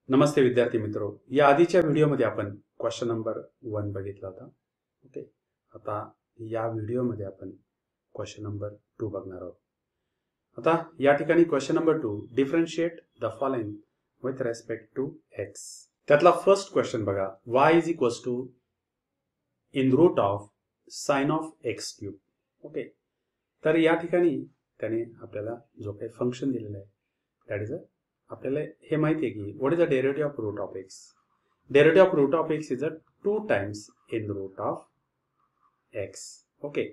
नमस्ते विद्यार्थी मित्रों, या आधीच्या व्हिडिओमध्ये आपण क्वेश्चन नंबर 1 बघितला होता. ओके, आता या व्हिडिओमध्ये आपण क्वेश्चन नंबर 2 बघणार आहोत. आता या ठिकाणी question number 2, differentiate the following with respect to x. त्यातला फर्स्ट क्वेश्चन बघा, y is equals to in root of sine of x cube. Okay, तर या ठिकाणी त्याने आपल्याला जो काही फंक्शन दिलेला आहे दॅट इज आपल्याला हे माहिती आहे की what is the derivative of root of x. Derivative of root of x is 2 times in root of x. Okay,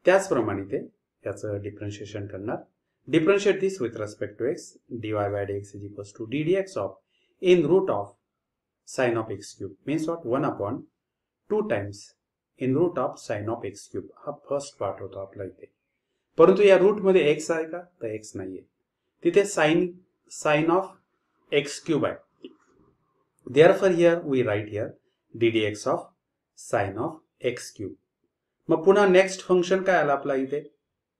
त्याचप्रमाणे ते याचं डिफरन्शिएशन करणार. Differentiate this with respect to x. dy by dx is equals to ddx of in root of sin of x cube means what 1 upon 2 times in root of sin of x cube. हा first part होता आपला इथे. परंतु या route मध्ये x आहे का, तर x नाहीये. तिथे sin of x cube आहे. Therefore here we write here ddx of sin of x cube. मग पुन्हा नेक्स्ट फंक्शन काय आला आपला इथे,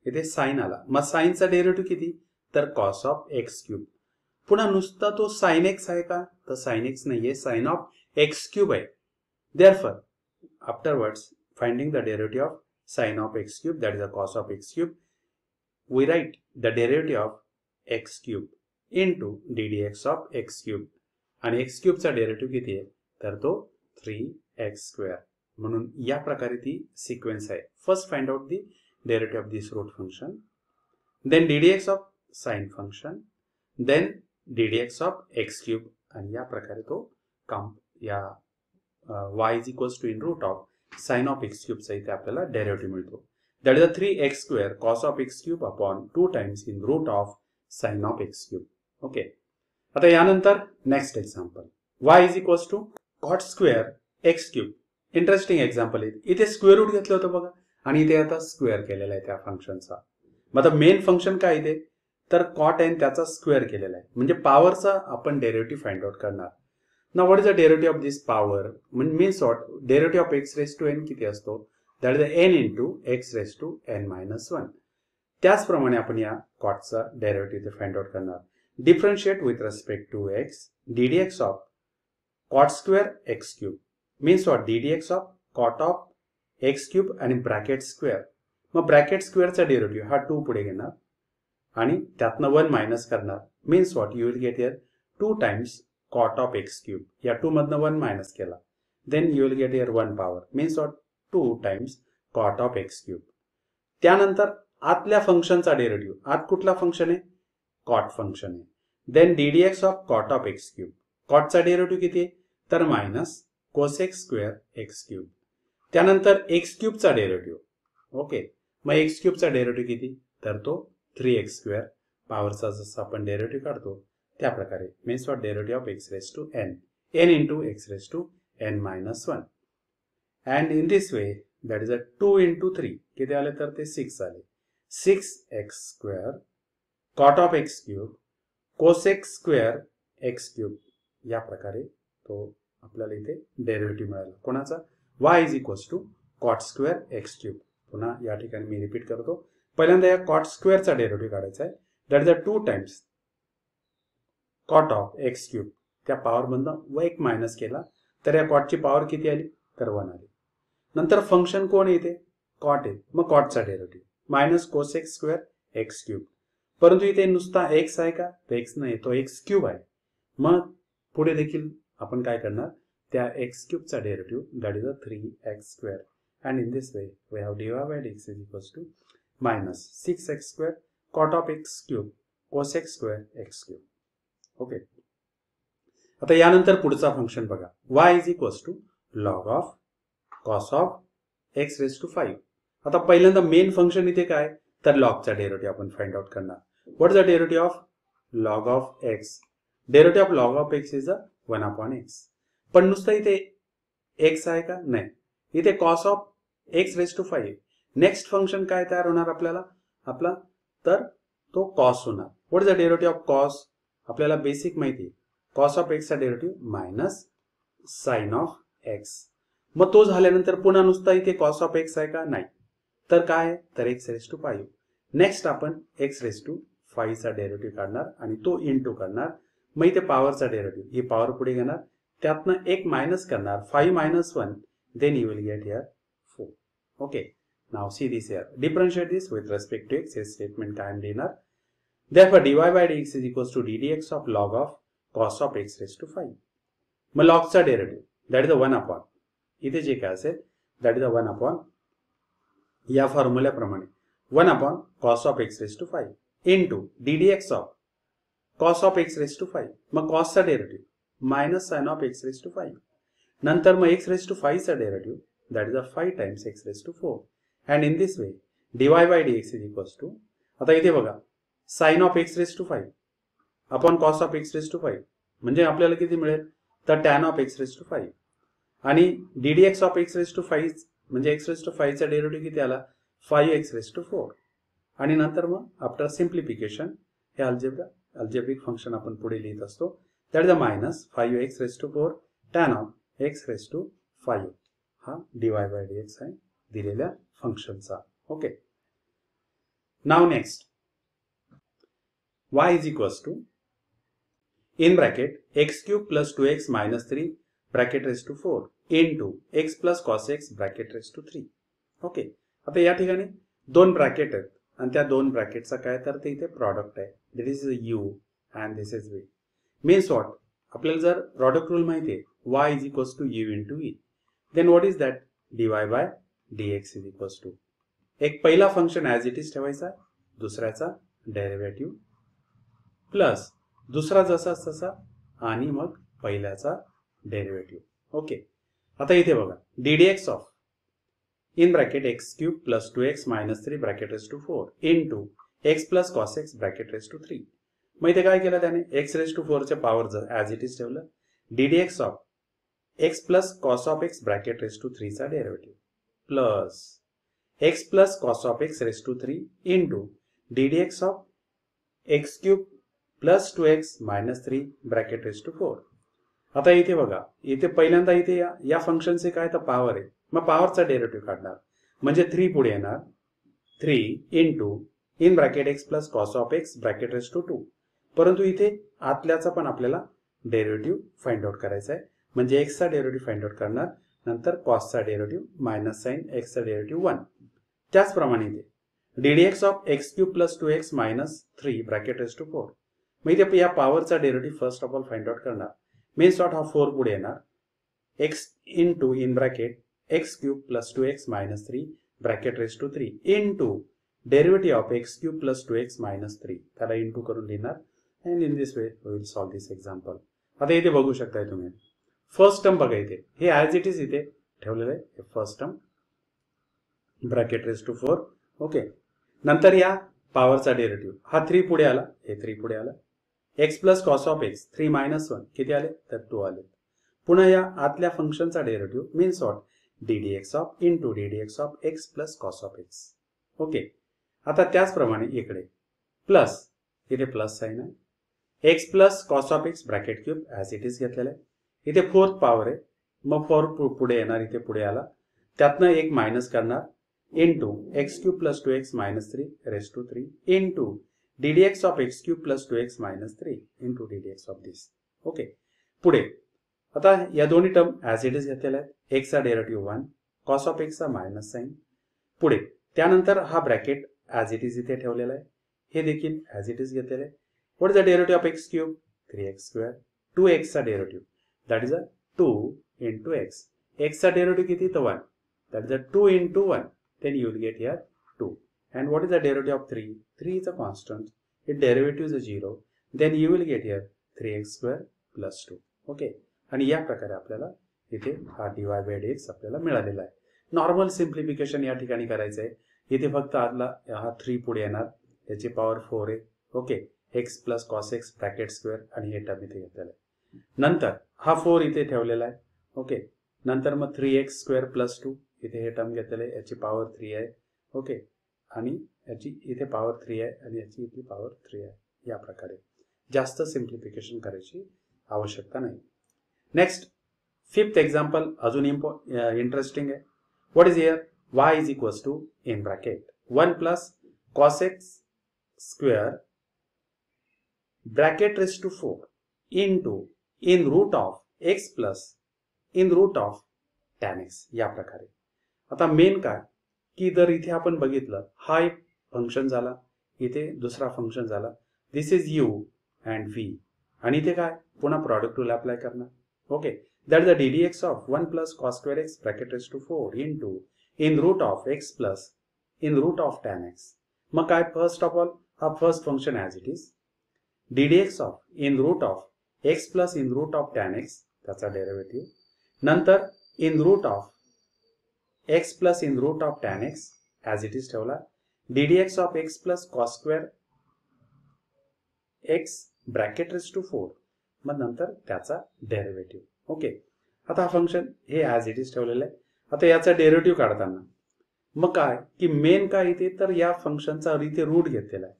इथे साइन आला. मग साइनचा डेरिव्हेटिव्ह किती, तर cos of x cube. पुन्हा नुसता तो sin x आहे का, तर sin x नाहीये, sin of x cube आहे. Therefore afterwards finding the derivative of sin of x cube, that is the cos of x cube, we write the derivative of x cube into ddx of x cube. आणि x cube चा derivative किती आहे, तर तो 3x square. म्हणून या प्रकारे ती सिक्वेन्स आहे. First find out the derivative of this root function, then ddx of sine function, then ddx of x cube, आणि या प्रकारे तो या y is equals to in root of sin of x cube चा इथे आपल्याला derivative मिळतो. That is a 3x square cos of x cube upon 2 times in root of sin of x cube. Okay, आता यानंतर next example, y is equals to cot square x cube. Interesting example आहे. इथे square route घेतलं होतं बघा, आणि इथे आता स्क्वेअर केलेला आहे त्या फंक्शनचा. मग आता मेन फंक्शन काय इथे, तर कॉट आहे त्याचा स्क्वेअर केलेला आहे. म्हणजे पॉवरचा आपण डेरिव्हेटिव्ह फाइंड आउट करणार. ना what is the derivative of this power, means what, derivative of x raise to n किती असतो, that is n into x raise to n minus 1. त्याचप्रमाणे आपण या कॉटचा डेरिव्हेटिव्ह फाइंड आउट करणार. Differentiate with respect to x ddx of cot square x cube means what, ddx of cot of x cube आणि bracket square. मग bracket स्क्वेअरचा derivative हा 2 पुढे घेणार आणि त्यातनं 1 मायनस करणार. Means what, you will get here 2 times cot of x cube. या 2 मधनं 1 मायनस केला, then you will get here 1 power, means what 2 times cot of x cube. त्यानंतर आतल्या फंक्शनचा डेरिव्हेटिव्ह, आत कुठला फंक्शन आहे, कॉट फंक्शन आहे. Then ddx of cot of x cube. कॉटचा डेरिव्हेटिव्ह किती आहे, तर minus cosec square x cube. त्यानंतर x क्यूबचा डेरिव्हेटिव्ह. ओके, मग x क्यूबचा डेरिव्हेटिव्ह किती, तर तो 3x स्क्वेअर. पॉवरचा जसा आपण डेरिव्हेटिव्ह काढतो त्या प्रकारे, means what, derivative of x raise to n, n into x raise to n minus 1. And in this way that is 2 into 3 किती आले, तर ते 6 आले. 6x square cot of x cube cosec square x cube. या प्रकारे तो आपल्याला इथे डेरिव्हेटिव्ह मिळाला. कोणाचा, y is equals to cot square x cube. पुन्हा या ठिकाणी मी रिपीट करतो. पहिल्यांदा या कॉट स्क्वेअरचा डेरिव्हेटिव्ह काढायचा आहे. That is 2 times cot of x cube. त्या पॉवर मधनं 1 मायनस केला, तर या कॉटची पॉवर किती आली, तर 1 आली. नंतर फंक्शन कोण येते, कॉट आहे. मग कॉटचा derivative minus cosec square x cube. परंतु इथे नुसता x आहे का, तर x नाही, तो x क्यूब आहे. मग पुढे देखील आपण काय करणार, त्या x क्यूबचा derivative, that is 3x square. And in this way we have dy by dx is equals to minus 6x square cot of x cube cosec square x cube. Okay, आता यानंतर पुढचा फंक्शन बघा, y is equals to log of cos of x raise to 5. आता पहिल्यांदा main function इथे काय, तर लॉगचा डेरिव्हेटिव्ह आपण फाइंड आउट करणार. What is the derivative of log of x. Derivative of log of x is 1 upon x. पण नुसतं इथे x आहे का, नाही, इथे cos of x raise to 5. Next function काय तयार होणार आपल्याला, आपला, तर तो कॉस होणार. What is the derivative of cos, आपल्याला बेसिक माहिती आहे, कॉस ऑफ x चा derivative minus sine of x. मग तो झाल्यानंतर पुन्हा नुसता इथे कॉस ऑफ x आहे का, नाही, तर काय, तर x रेज टू 5. नेक्स्ट आपण x रेज टू 5 चा डेरिव्हेटिव्ह काढणार आणि तो इंटू करणार. मग इथे पॉवरचा डेरिव्हेटिव्ह, ही पॉवर पुढे घेणार, त्यातनं एक मायनस करणार, 5 minus 1, then you will get here 4. Okay, now see this here, differentiate this with respect to x. This statement कायम लिहिणार. Therefore dy by dx is equals to ddx of log of cos of x raised to 5. मग लॉगचा derivative, that is the 1 upon, इथे जे काय असेल that is the 1 upon, या फॉर्म्युल्याप्रमाणे 1 upon cos of x raised to 5 into ddx of cos of x raised to 5. मग cosचा derivative minus sine of x raised to 5. नंतर मग x raised to 5 चा derivative, that is a 5 times x raised to 4. And in this way dy by dx is equals to, आता इथे बघा, sine of x raised to 5 upon cos of x raised to 5 म्हणजे आपल्याला किती मिळेल, तर tan of x raised to 5. आणि ddx of x raised to 5 म्हणजे x raised to 5 चा डेरिव्हेटिव्ह किती आला, 5x raised to 4. आणि नंतर मग आफ्टर सिम्प्लिफिकेशन हे अल्जेब्रिक फंक्शन आपण पुढे लिहित असतो, that is a minus 5x raised to 4 tan of x raised to 5. हा dy by dx आहे दिलेल्या फंक्शनचा. Okay, now next, y is equals to in bracket x cube plus 2x minus 3 bracket raised to 4 into x plus cos x bracket raised to 3. ओके, आता या ठिकाणी दोन bracket आहेत आणि त्या दोन ब्रॅकेटचा काय, तर ते इथे प्रॉडक्ट आहे, this is u and this is v. Means what, आपल्याला जर प्रॉडक्ट रूल माहिती आहे, y is equals to u into v, then what is that, dy by dx is equals to, एक पहिला फंक्शन ॲज इट इज ठेवायचा, दुसऱ्याचा derivative plus दुसरा जसा तसा आणि मग पहिल्याचा डेरिव्हेटिव्ह. ओके, आता इथे बघा, ddx of in bracket x cube plus 2x minus 3 bracket raised to 4 into x plus cos x bracket raised to 3. मग इथे काय केलं त्याने, x raised to 4 चे पॉवर ॲज इट इज ठेवलं, ddx of x plus cos of x bracket raised to 3 चा derivative plus x plus cos of x raised to 3 into ddx of x cube plus 2x minus 3 bracket raised to 4. आता इथे बघा, इथे पहिल्यांदा इथे या फंक्शनचे काय, तर पॉवर आहे, मग पॉवरचा डेरिव्हेटिव्ह काढणार, म्हणजे 3 पुढे येणार, 3 into in bracket x plus cos of x bracket raise to 2. परंतु इथे आतल्याचा पण आपल्याला डेरिव्हेटिव्ह फाइंड आउट करायचा आहे, म्हणजे x चा डेरिव्हेटिव्ह फाइंड आउट करणार, नंतर कॉसचा डेरिव्हेटिव्ह मायनस साइन x चा डेरिव्हेटिव्ह 1. त्याचप्रमाणे इथे ddx of x cube plus 2x minus 3 bracket raise to 4. मग इथे या पॉवरचा derivative first of all find out करणार, मीन्स व्हॉट, हा 4 पुढे येणार, x into in bracket x cube plus 2x minus 3 bracket raise to 3 into derivative of x cube plus 2x minus 3, त्याला into करून लिहिणार. And in this way we will solve this example. आता इथे बघू शकताय तुम्ही, फर्स्ट टर्म बघा, इथे हे ॲज इट इज इथे ठेवलेलं आहे, first term bracket raise to 4. Okay, नंतर या पॉवरचा डेरिव्हेटिव्ह, हा 3 पुढे आला, हे 3 पुढे आला, x plus cos of x 3 minus 1 किती आले, तर 2 आले. पुन्हा या आतल्या फंक्शनचा derivative means what, ddx of into ddx of x plus cos of x. Okay, आता त्याचप्रमाणे इकडे प्लस, इथे प्लस साइन आहे, x plus cos of x bracket cube as it is घेतलेला आहे, इथे फोर्थ पॉवर आहे, मग 4 पुढे येणार, इथे पुढे आला, त्यातनं एक मायनस करणार, into x cube plus 2x minus 3 raise to 3 into ddx of x cube plus 2x minus 3 into ddx of this. Okay, पुढे आता या दोन्ही टर्म ॲज इट इज घेतलेल्या आहेत, x चा डेरिव्हेटिव्ह 1, कॉस ऑफ x चा minus sign, पुढे त्यानंतर हा ब्रॅकेट ॲज इट इज इथे ठेवलेला आहे, हे देखील ॲज इट इज घेतलेलं आहे. What is the derivative of x cube, 3x square, 2x चा derivative that is a 2 into x, x चा डेरिव्हेटिव्ह किती, तर 1, that is a 2 into 1, then you will get here 2. And what is the derivative of 3? 3 is a constant. Its derivative is a 0. Then you will get here 3x square plus 2. Okay. आणि या प्रकारे आपल्याला इथे हा dy by dx आपल्याला मिळालेला आहे. Normal simplification या ठिकाणी करायचं आहे. इथे फक्त आतला हा 3 पुढे येणार, त्याची पॉवर 4 आहे. Okay, x plus cos x bracket square आणि हे टर्म इथे घेतलेला आहे. नंतर हा 4 इथे ठेवलेला आहे. ओके, नंतर मग 3x स्क्वेअर प्लस 2 इथे हे टर्म घेतलेले आहे, याची पॉवर 3 आहे. ओके, आणि याची इथे पॉवर 3 आहे आणि याची इथे पॉवर 3 आहे. या प्रकारे जास्त सिम्प्लिफिकेशन करायची आवश्यकता नाही. नेक्स्ट फिफ्थ एक्झाम्पल अजून इंटरेस्टिंग आहे. What is here, y is equals to in bracket 1 plus cos x square bracket raise to 4 into in root of x plus in root of tan x या प्रकारे. आता main काय की जर इथे आपण बघितलं हा एक फंक्शन झाला, इथे दुसरा फंक्शन झाला, this is u and v, आणि इथे काय पुन्हा प्रॉडक्ट रूल अप्लाय करणार. Okay, that the ddx of 1 plus cos square x bracket raise to 4 into in root of x plus in root of tan x. मग काय first of all हा first function as it is, ddx of in root of x plus in root of tan x त्याचा derivative, नंतर in root of x plus in root of tan x as it is ठेवला, ddx of x plus cos square x bracket raise to 4, मग नंतर त्याचा derivative. Okay, आता हा function हे as it is ठेवलेलं आहे. आता याचा डेरिव्हेटिव्ह काढताना मग काय की मेन काय इथे तर या फंक्शनचा इथे रूट घेतलेला आहे.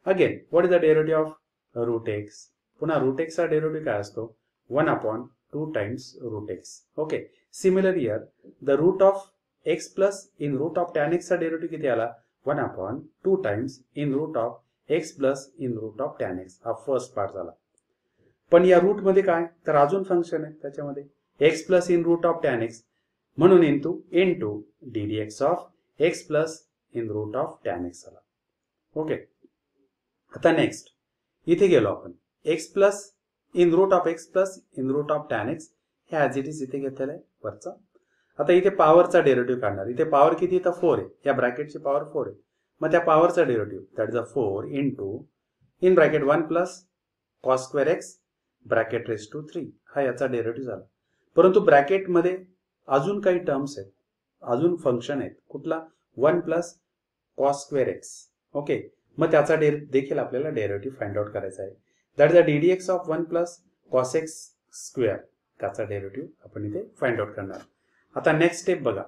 Again what is the derivative of root x, पुन्हा रूट एक्सचा डेरिव्हेटिव्ह काय असतो 1/2 times root x. Okay, similar here the root of x plus in root of tan एक्सचा डेरिव्हेटिव्ह किती आला 1/2 times in root of x plus in root of tan x. हा first part झाला. पण या रूट मध्ये काय तर अजून फंक्शन आहे त्याच्यामध्ये x plus in root of tan x, म्हणून into ddx of x plus in root of tan x झाला. ओके, आता नेक्स्ट इथे गेलो आपण x plus in root of x plus in root of tan x हे as it is इथे घेतलेलं आहे वरचा. आता इथे पॉवरचा डेरिव्हेटिव्ह काढणार. इथे पॉवर किती तर 4 आहे, या ब्रॅकेटची पॉवर 4 आहे. मग त्या पॉवरचा derivative that is 4 into in bracket 1 plus cos square x bracket raise to 3 हा याचा डेरिव्हेटिव्ह झाला. परंतु ब्रॅकेटमध्ये अजून काही टर्म्स आहेत, अजून फंक्शन आहेत. कुठला 1 plus cos square x. Okay, मग त्याचा देखील आपल्याला डेरिव्हेटिव्ह फाइंड आउट करायचा आहे. That is the ddx of 1 plus cos x square त्याचा डेरिव्हेटिव्ह आपण इथे फाइंड आउट करणार. आता नेक्स्ट स्टेप बघा.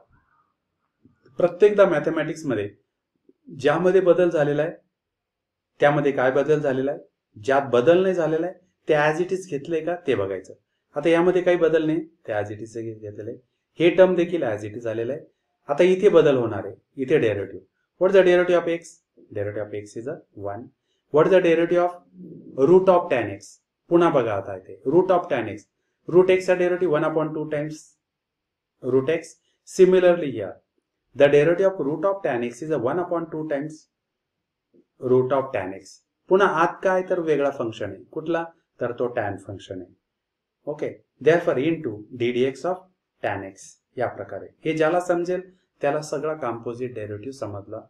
प्रत्येकदा मॅथमॅटिक्समध्ये ज्यामध्ये बदल झालेला आहे त्यामध्ये काय बदल झालेला आहे, ज्यात बदल नाही झालेला आहे ते ॲज इट इज घेतलंय का ते बघायचं. आता यामध्ये काही बदल नाही, ते ॲज इट इज घेतलेलं आहे. हे टर्म देखील ॲज इट इज आलेलं आहे. आता इथे बदल होणार आहे, इथे derivative. What is the derivative of x, derivative of x is 1. What is the derivative of root of tan x, पुन्हा बघा आता इथे root of tan x, root एक्सचा derivative 1/2 times root x. Similarly here the derivative of root of tan x is 1/2 times root of tan x. पुन्हा आत काय तर वेगळा फंक्शन आहे, कुठला तर तो टॅन फंक्शन आहे. Okay, therefore into ddx of tan x या प्रकारे. हे ज्याला समजेल त्याला सगळा कॉम्पोजिट डेरिव्हेटिव्ह समजला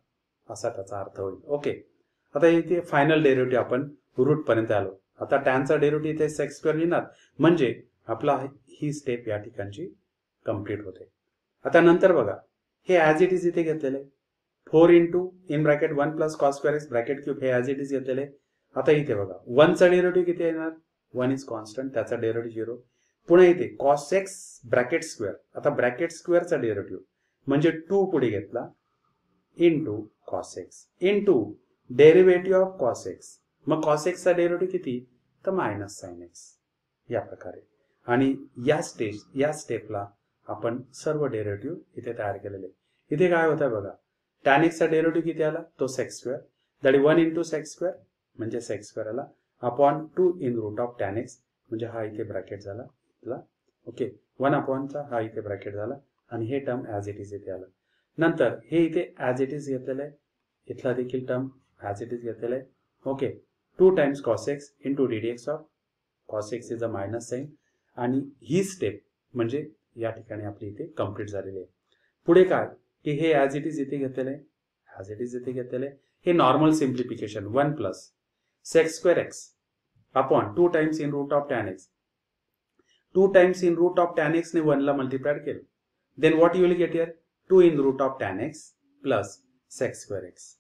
असा त्याचा अर्थ होईल. ओके, आता इथे फायनल डेरिव्हेटिव्ह आपण रूट पर्यंत आलो. आता टॅनचा डेरिव्हेटिव्ह इथे सेक्स स्क्वेअर लिहिणार म्हणजे आपला ही स्टेप या ठिकाणची कंप्लीट होते. आता नंतर बघा हे ॲज इट इज इथे घेतलेले 4 into in bracket 1 plus cos square x bracket cube हे ॲज इट इज घेतलेले. आता इथे बघा 1चा डेरिव्हेटिव्ह किती येणार 1 इज कॉन्स्टंट, त्याचा डेरिव्हेटिव्ह 0. पुन्हा इथे कॉस एक्स ब्रॅकेट स्क्वेअर, आता ब्रॅकेट स्क्वेअरचा डेरिव्हेटिव्ह म्हणजे 2 पुढे घेतला into cos x into derivative of cos x. मग कॉस एक्सचा डेरिव्हेटिव्ह किती तर मायनस साइन एक्स या प्रकारे. आणि या स्टेपला आपण सर्व डेरिव्हेटिव्ह इथे तयार केलेले. इथे काय होतं बघा टॅन एक्सचा डेरिव्हेटिव्ह किती आला तो sec square, that is 1 into sec square म्हणजे सेक्स स्क्वेअर आला upon 2 in root of tan x म्हणजे हा इथे ब्रॅकेट झाला. ओके, 1/चा हा इथे ब्रॅकेट झाला आणि हे टर्म ॲज इट इज इथे आलं. नंतर हे इथे ॲज इट इज घेतलेलं आहे, इथला देखील टर्म ॲज इट इज घेतलेला आहे. Okay, 2 times cos x into ddx of cos x is a minus sine. आणि ही स्टेप म्हणजे या ठिकाणी आपली इथे कंप्लीट झालेली आहे. पुढे काय की हे ॲज इट इज इथे घेतलेलं आहे, ॲज इट इज इथे घेतलेलं आहे. हे normal simplification 1 plus sec square x upon 2 times in root of tan x. 2 times in root of tan x ने 1 ला मल्टिप्लाइड केलं. Then what you will get here 2 in root of tan x plus sec square x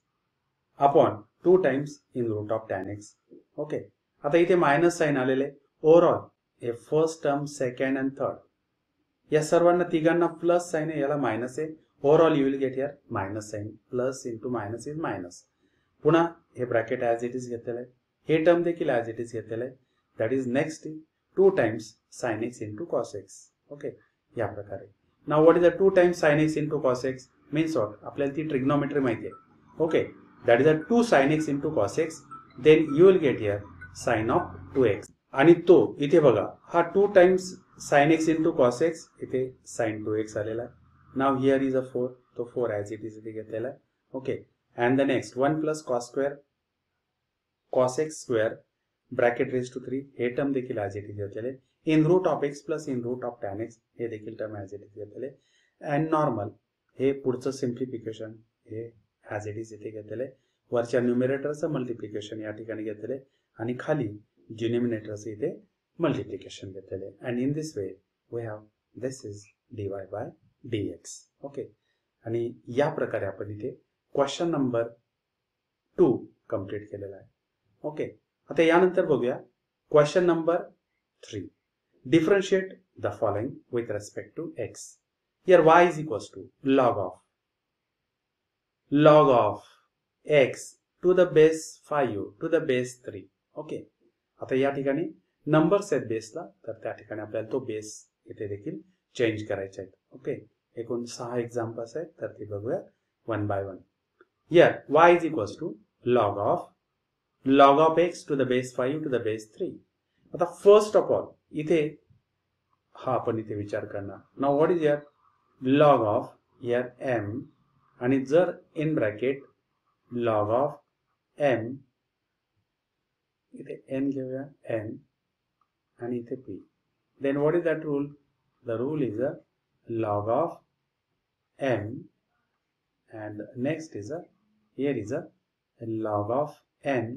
upon 2 times in root of tan x. Okay, आता इथे minus sign आलेले. Overall हे first term second and third या सर्वांना तिघांना plus sign आहे, याला minus आहे. Overall you will get here minus sign, plus into minus is minus. पुन्हा हे ब्रॅकेट ॲज इट इज घेतलेलं आहे, हे टर्म देखील ॲज इट इज घेतलेलं आहे. That is next 2 times sine x into cos x. Okay, या प्रकारे. Now what is the 2 times sine x into cos x means what, आपल्याला ती ट्रिग्नोमेट्री माहिती आहे. Okay, that is 2 sine x into cos x. Then you will get here sine of 2x. आणि तो इथे बघा हा 2 times sin x into cos x, इथे sin 2x आलेला आहे. नाव हिअर इज अ 4, तो 4 ॲज इट इज इथे घेतलेला आहे. Okay, and the next 1 plus cos square cos x square bracket raise to 3, हे टर्म देखील ॲज इट इज घेतलेले. In root of x plus in root of tan x, हे देखील term as it is घेतलेले. And normal, हे पुढचं simplification हे as it is इथे घेतलेले. वरच्या न्यूमरेटरचं मल्टिप्लिकेशन या ठिकाणी घेतलेले आणि खाली डिनॉमिनेटरचं इथे मल्टिप्लिकेशन घेतलेले. And in this way we have this is dy by dx. Okay, आणि या प्रकारे आपण इथे क्वेश्चन नंबर 2 कंप्लीट केलेला आहे. ओके, आता यानंतर बघूया question number 3. Differentiate the following with respect to x. Here y is equals to log of x to the base 5 to the base 3. ओके, आता या ठिकाणी नंबर्स आहेत बेसला, तर त्या ठिकाणी आपल्याला तो बेस इथे देखील चेंज करायचे आहेत. ओके, एकूण 6 एक्झाम्पल्स आहेत, तर ते बघूया one by one. Here y is equals to log of x to the base 5 to the base 3. आता फर्स्ट ऑफ ऑल इथे हा आपण इथे विचार करणार. Now what is here log of here m, आणि जर in bracket log of m, इथे n घेऊया n आणि इथे p. Then what is that rule? The rule is a log of m and next is a here is a log of n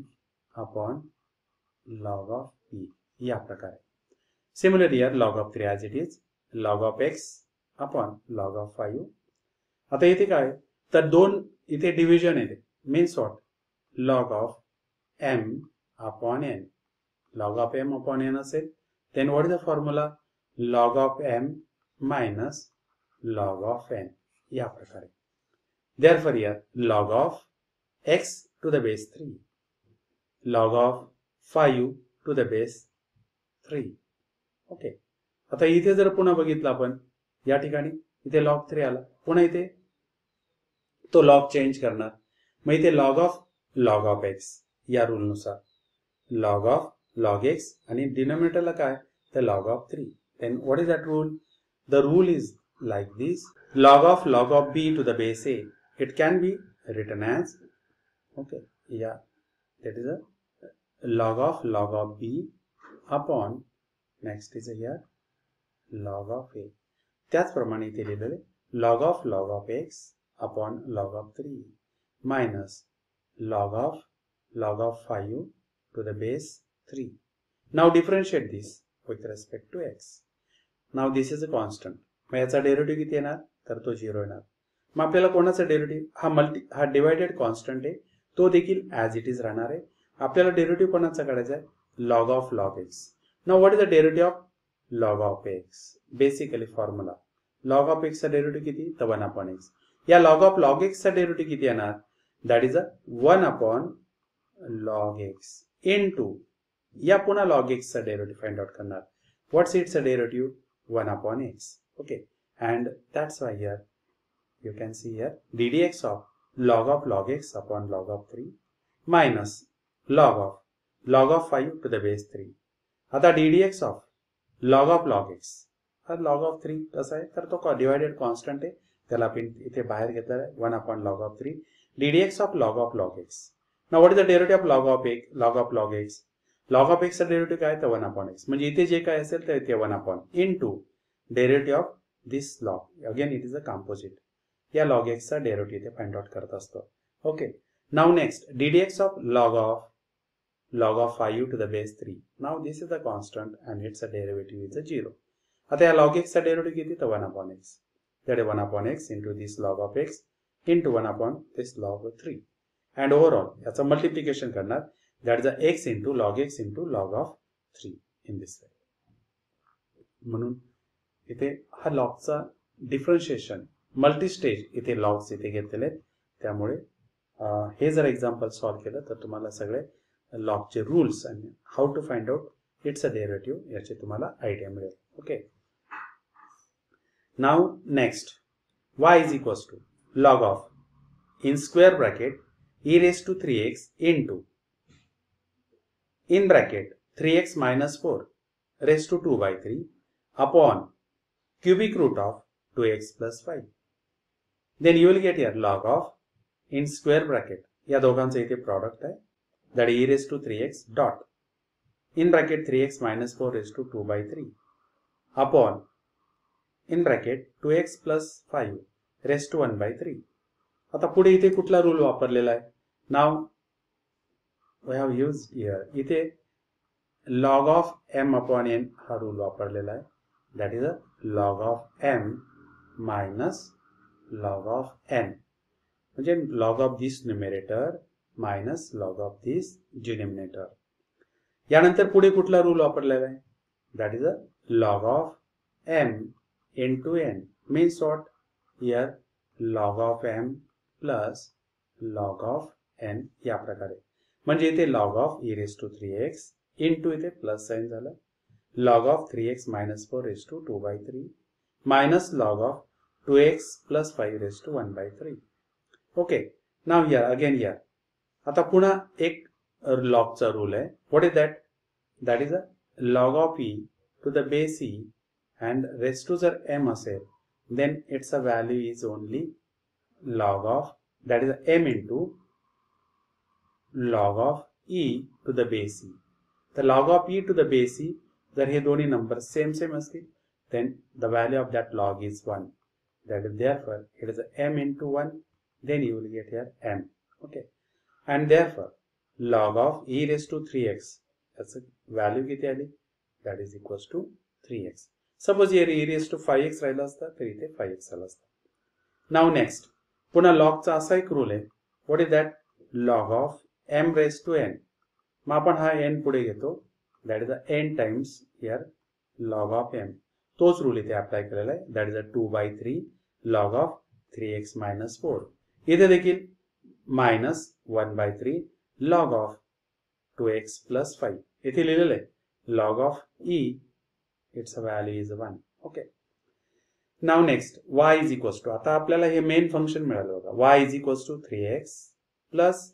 upon log of p. या प्रकारे. Similarly here log of 3 as it is log of x upon log of 5. आता इथे काय तर दोन इथे division येते. Means what? log of m upon n. log of m upon n असेल. then what is the formula? log of m minus log of n. या प्रकारे. Therefore here log of x to the base 3, log of 5 to the base 3. ओके, आता इथे जर पुन्हा बघितलं आपण या ठिकाणी इथे log 3 आला, पुन्हा इथे तो log चेंज करणार. मग इथे log of x या रूल नुसार log x आणि डिनोमिनेटरला काय तर log of 3. then what is that rule? The rule is like this. log of b to the base a, it can be written as, okay, yeah, that is a log of b upon, next is here log of a. त्याचप्रमाणे इथे लिहिलेले log of x upon log of 3 minus log of 5 to the base 3. Now differentiate this with respect to x. Now this is a constant. मग याचा derivative किती येणार तर तो 0 येणार. मग आपल्याला कोणाचा डेरिव्हेटिव्ह हा डिवाइडेड कॉन्स्टंट आहे, तो देखील ॲज इट इज राहणार आहे. आपल्याला डेरिव्हेटिव्ह कोणाचा काढायचा आहे log of x. Now what is the derivative of log of x? Basically formula log of x चा डेरिव्हेटिव्ह किती तर 1 upon x. या log x चा डेरिव्हेटिव्ह किती येणार that is a 1 upon log x into या पुन्हा log x चा डेरिव्हेटिव्ह फाइंड आउट करणार. What's it's a derivative 1 upon x. okay, and that's why here you can see here ddx of log x upon log of 3 minus log of 5 to the base 3. आता ddx of log x, हा log of 3 कसा आहे तर तो divided constant आहे, त्याला आपण इथे बाहेर घेतलेला आहे 1 upon log of 3. ddx of log x. now what is the derivative of log of x? log of x चा डेरिव्हेटिव्ह काय तर 1 upon x. म्हणजे इथे जे काय असेल तर ते 1 upon into derivative of this log. Again it is a composite. या log x चा डेरिव्हेटिव्ह इथे फाइंड आउट करत असतो. Okay, now next ddx of log of 5 to the base 3. now this is the constant and its derivative is a 0. आता या log x चा derivative किती तर 1 upon x. that is 1 upon x into this log of x into 1 upon this log of 3. and overall याचा multiplication करणार, that is x into log of 3 in this way. म्हणून इथे हा लॉगचा differentiation multi stage इथे logs इथे घेतलेले आहेत. त्यामुळे हे जर एक्झाम्पल सॉल्व्ह केलं तर तुम्हाला सगळे लॉगचे रूल्स आणि how to find out its a derivative याची तुम्हाला आयडिया मिळेल. Okay, now next y is equals to log of in square bracket e raised to 3x into in bracket 3x minus 4 raised to 2 by 3 upon cubic root of 2x plus 5. Then you will get here log of in square bracket या दोघांचं इथे product आहे, that e raised to 3x dot in bracket 3x minus 4 raised to 2 by 3 upon in bracket 2x plus 5 raised to 1 by 3. आता पुढे इथे कुठला rule वापरलेला आहे? Now we have used here इथे log of m upon n हा rule वापरलेला आहे, that is a log of m minus log of n, म्हणजे log of this numerator minus log of this denominator. यानंतर पुढे कुठला रूल वापरलेला आहे? that is a log of m into n means what? here log of m plus log of n या प्रकारे, म्हणजे इथे log of e raised to 3x into इथे प्लस साइन झालं log of 3x minus 4 raised to 2 by 3 minus log of 2x plus 5 raised to 1 by 3. Okay, now here again here आता पुन्हा एक log चा रूल आहे. What is that? That is a log of e to the base e and raised to जर m असेल then its a value is only log of, that is m into log of e to the base e. The log of e to the base e, जर हे दोन्ही number same असतील then the value of that log is 1. That is therefore it is m into 1, then you will get here m. Okay, and therefore log of e raised to 3x that's a value किती आली? That is equals to 3x. Suppose here e raised to 5x राहिला असता तर इथे 5x आला असता. Now next पुन्हा log चा असा एक रूल आहे. What is that? log of m raised to n. मग आपण हा n पुढे घेतो, that is the n times here log of m. तोच रूल इथे अप्लाय केलेला आहे, that is a 2 by 3 log of 3x minus 4. इथे देखील minus 1 by 3 log of 2x plus 5. इथे लिहिलेलं आहे log of e, its value is 1. Okay. Now next y is equals to, आता आपल्याला हे मेन फंक्शन मिळालं बघा, y is equals to 3x plus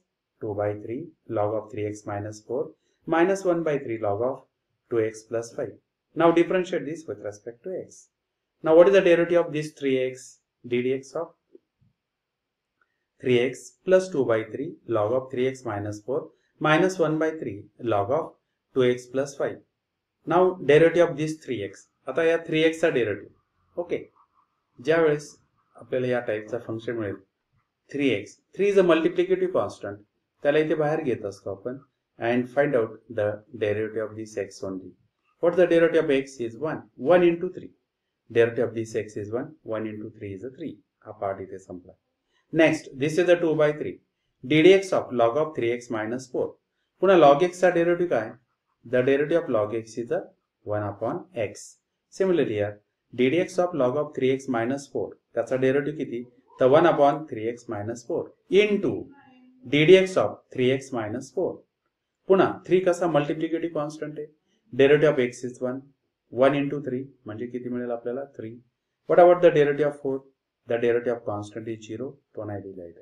2 by 3 log of 3x minus 4 minus 1 by 3 log of 2x plus 5. Now differentiate this with respect to x. Now what is the derivative of this 3x? ddx of 3x plus 2 by 3 log of 3x minus 4 minus 1 by 3 log of 2x plus 5. Now derivative of this 3x. आता या 3x चा derivative. Okay. ज्या वेळेस आपल्याला या टाइपचा function मिळेल 3x, 3 is a multiplicative constant, त्याला इथे बाहेर घेत असतो आपण and find out the derivative of this x only. What the derivative of x is 1. 1 into 3. Derivative of this x is 1. 1 into 3 is a 3. हा पार्ट इथे संपला. Next, this is the 2 by 3. ddx of log of 3x minus 4. पुन्हा log x चा derivative काय? The derivative of log x is a 1 upon x. Similarly here, ddx of log of 3x minus 4. त्याचा derivative किती? The 1 upon 3x minus 4 into ddx of 3x minus 4. पुन्हा 3 कसा multiplicative constant आहे, derivative of x is 1. 1 into 3 म्हणजे किती मिळेल आपल्याला? 3. What about the derivative of 4? The derivative of constant is 0. तो नाही दिला आहे.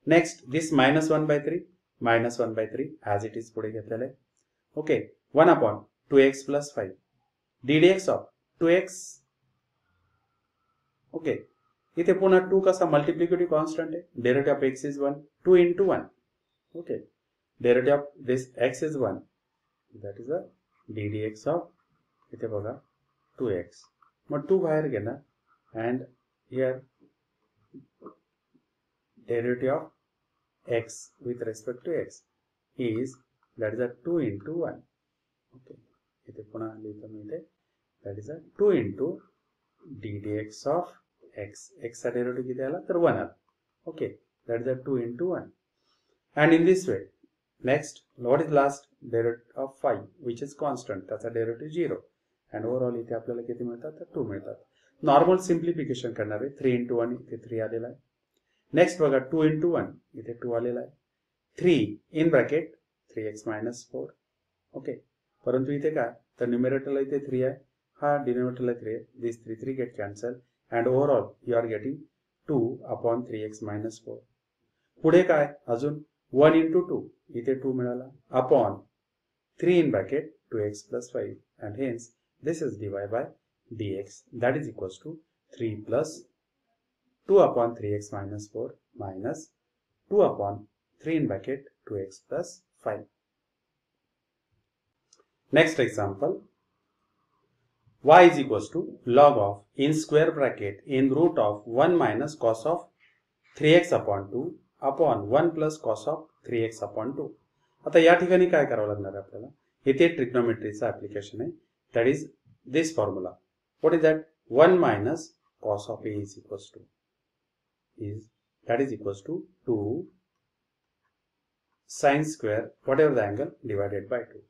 Next, this minus 1 by 3 as it is पुढे घेतलेला आहे. Okay, 1 upon 2x plus 5. ddx of 2x. Okay, इथे पुन्हा 2 कसा मल्टिप्लिकेटिव्ह कॉन्स्टंट आहे, derivative of x is 1. 2 into 1. Okay, derivative of this x is 1. That is a ddx of इथे बघा 2x. मग 2 बाहेर घेणार and here derivative of x with respect to x is, that is a 2 into 1. Okay, इथे पुन्हा लिहितो मी इथे, that is a 2 into ddx of x. x चा derivative किती आला तर 1 आला. Okay, that is a 2 into 1. And in this way, next, what is last? Derivative of 5, which is constant. त्याचा derivative 0. And overall इथे आपल्याला किती मिळतात तर 2 मिळतात. नॉर्मल सिम्प्लिफिकेशन करणार आहे. 3 into 1 इथे 3 आलेला आहे. नेक्स्ट बघा 2 into 1 इथे 2 आलेला आहे. 3 in bracket 3x minus 4. Okay, परंतु इथे काय तर न्यूमरेटरला इथे 3 आहे, हा डिनोमिनेटरला 3 आहे. दिस 3 get cancelled and overall you are getting 2 upon 3x minus 4. पुढे काय अजून 1 into 2 इथे 2 मिळाला upon 3 in bracket 2x plus 5 and hence this is dy by dx that is equals to 3 plus 2 upon 3x minus 4 minus 2 upon 3 in bracket 2x plus 5. Next example, y is equals to log of in square bracket in root of 1 minus cos of 3x upon 2 upon 1 plus cos of 3x upon 2. आता या ठिकाणी काय करावं लागणार आहे आपल्याला, इथे ट्रिग्नोमेट्रीचा application आहे, that is this formula. What is that? 1 minus cos of a is equals to that is equals to 2 sin square whatever the angle divided by 2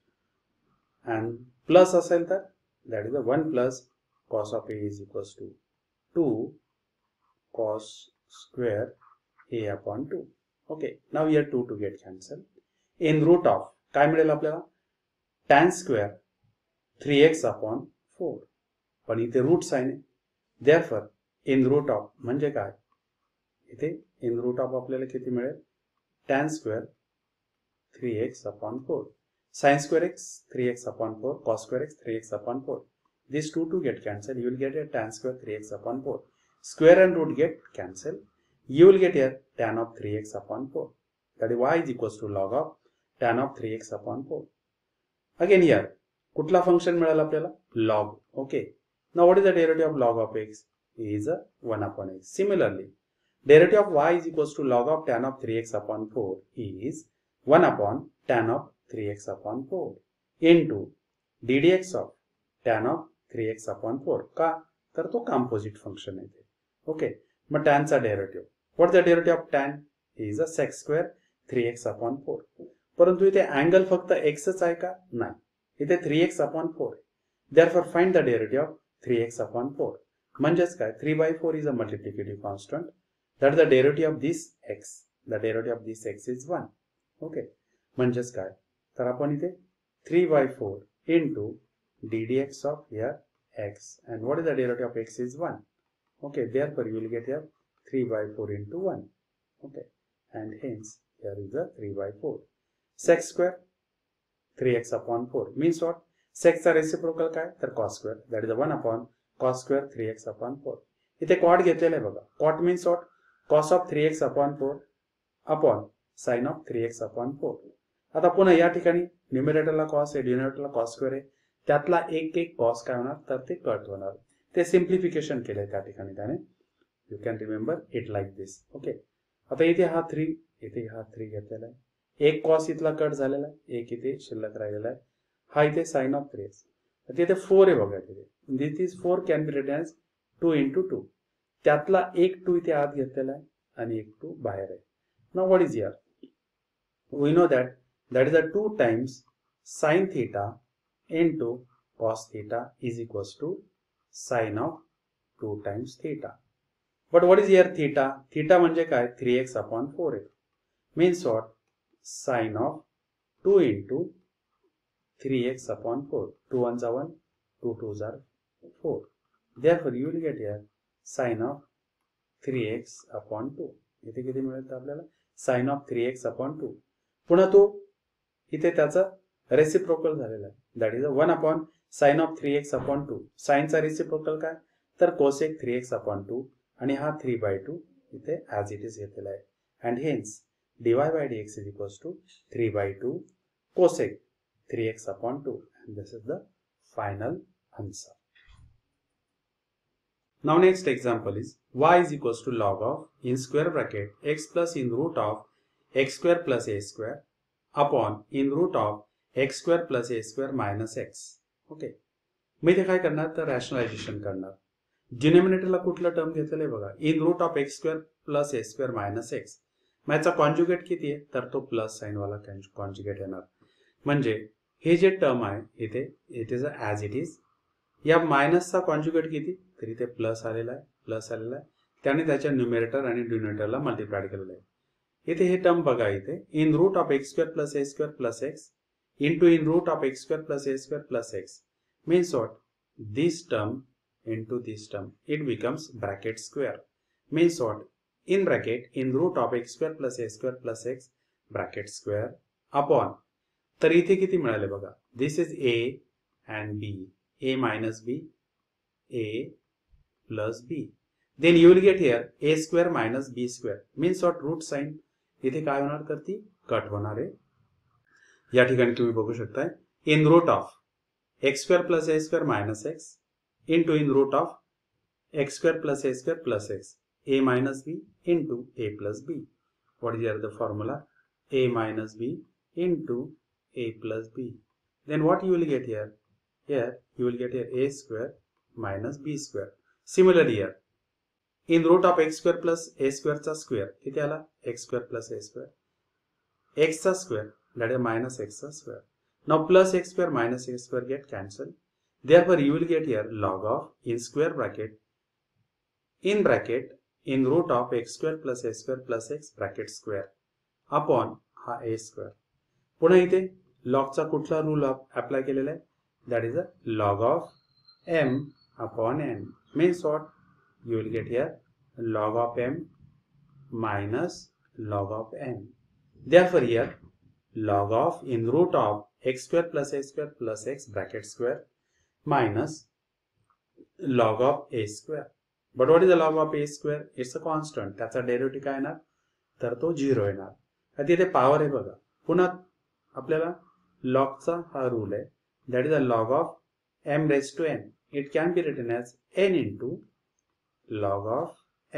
and plus असेल तर that is the 1 plus cos of a is equals to 2 cos square a upon 2. Okay, now here 2 to get cancelled. In root of काय मिळेल आपल्याला? tan square 3x upon 4. पण इथे root sine आहे, therefore in root of म्हणजे काय, इथे in root of आपल्याला किती मिळेल? tan square 3x upon 4, sin square x 3x upon 4, cos square x 3x upon 4. These two to get cancelled, you will get a tan square 3x upon 4. Square and root get cancelled. You will get here tan of 3x upon 4. That is y is equals to log of tan of 3x upon 4. Again here, कुठला function मिळाला आपल्याला? log. Okay. Now what is the derivative of log of x? Is a 1 upon x. Similarly, derivative of y is equals to log of tan of 3x upon 4 is 1 upon tan of 3x upon 4 into ddx of tan of 3x upon 4. का? तर तो composite function आहे. Okay. मग tan चा derivative. What is the derivative of tan? Is a sec square 3x upon 4. परंतु इथे angle फक्त x च आहे का? नाही. इथे 3x upon 4 आहे. Therefore find the derivative of 3x upon 4. म्हणजेच काय? 3 by 4 is a multiplicative constant. That is the derivative of this x. The derivative of this x is 1. Okay. म्हणजेच काय? तर आपण इथे 3 by 4 into ddx of here x. And what is the derivative of x is 1. Okay. Therefore you will get here 3 by 4 into 1. Okay. And hence here is the 3 by 4. Sec square 3x upon 4 means what? Sec चा reciprocal काय? तर cos square. That is the 1 upon cos square 3x upon 4. इथे cot घेतलेला आहे बघा. Cot means what? Cos of 3x upon 4 upon sin of 3x upon 4. आता पुन्हा या ठिकाणी न्यूमरेटरला cos आहे, डिनोमिनेटरला cos square आहे. त्यातला एक cos काय होणार? तर ते कट होणार. ते सिम्प्लिफिकेशन केलंय त्या ठिकाणी त्याने. You can remember it like this. Okay. आता इथे हा 3, इथे हा 3 घेतलेला आहे. एक cos इथला कट झालेला आहे, एक इथे शिल्लक राहिलेला आहे. हा इथे sin of 3x. तिथे 4 आहे बघा तिथे. This is 4 can be written as 2 into 2. त्यातला एक 2 इथे आत घेतलेला आहे आणि एक 2 बाहेर आहे. Now what is here? We know that is a 2 times sin theta into cos theta is equals to sin of 2 times theta. But what is here theta? Theta म्हणजे काय? 3x upon 4 आहे. Means what? Sin of 2 into 3x upon 4. 2 ones are 1, 2 twos are 4. Therefore you will get here sin of 3x upon 2. इथे किती मिळेल आपल्याला? Sin of 3x upon 2. पुन्हा तो इथे त्याचा रेसिप्रोकल झालेला आहे. That is 1 upon sine of 3x upon 2. साइनचा रेसिप्रोकल काय? तर कोसेक 3x अपॉन 2 आणि हा 3/2 इथे ॲज इट इज घेतलेला आहे. And hence dy by dx is equals to 3/2 cosec 3x upon 2. And this is the final answer. Now next example is y is equals to log of in square bracket x plus in root of x square plus a square upon in root of x square plus a square minus x. Okay. मी इथे काय करणार तर rationalisation करणार. डिनोमिनेटरला कुठलं term घेतलेलं आहे बघा, in root of x square plus a square minus x. याचा कॉन्जुगेट किती आहे तर तो प्लस साइन वाला कॉन्जुगेट येणार. म्हणजे हे जे टर्म आहे इथे it is as it is. या मायनसचा कॉन्जुगेट किती तर इथे प्लस आलेला आहे, त्याने त्याच्या न्यूमरेटर आणि डिनोमिनेटरला मल्टिप्लाय केलेलं आहे. इथे हे टर्म बघा, इथे in root of x square plus a square plus x into in root of x square plus a square plus x means what? This term into this term, it becomes bracket square. Means what? In bracket in root of x square plus a square plus x bracket square upon. तर इथे किती मिळाले बघा, this is A and B, A minus B, A plus B. Then you will get here A square minus B square. Means what? Root sine इथे काय होणार तर ती कट होणार आहे. या ठिकाणी तुम्ही बघू शकताय in root of x square plus a square minus x into in root of x square plus a square plus x, a minus b into a plus b. What is here the formula? A minus b into a plus b. Then what you will get here? Here you will get here a square minus b square. Similarly here, in root of x square plus a square चा square किती आला? x square plus a square. x चा square, that is minus x चा square. Now plus x square minus x square get cancelled. Therefore you will get here log of in square bracket in root of x square plus a square plus x bracket square upon हा a square. पुन्हा इथे log चा कुठला rule apply केलेला आहे? That is a log of m upon n. Means what? You will get here log of m minus log of n. Therefore here log of in root of x square plus a square plus x bracket square minus log of a square. But what is the log of a square? It's a constant. त्याचा derivative काय येणार तर तो 0 येणार. आता इथे power आहे बघा. पुन्हा आपल्याला लॉगचा हा रूल आहे. That is a log of m raised to n. It can be written as n into log of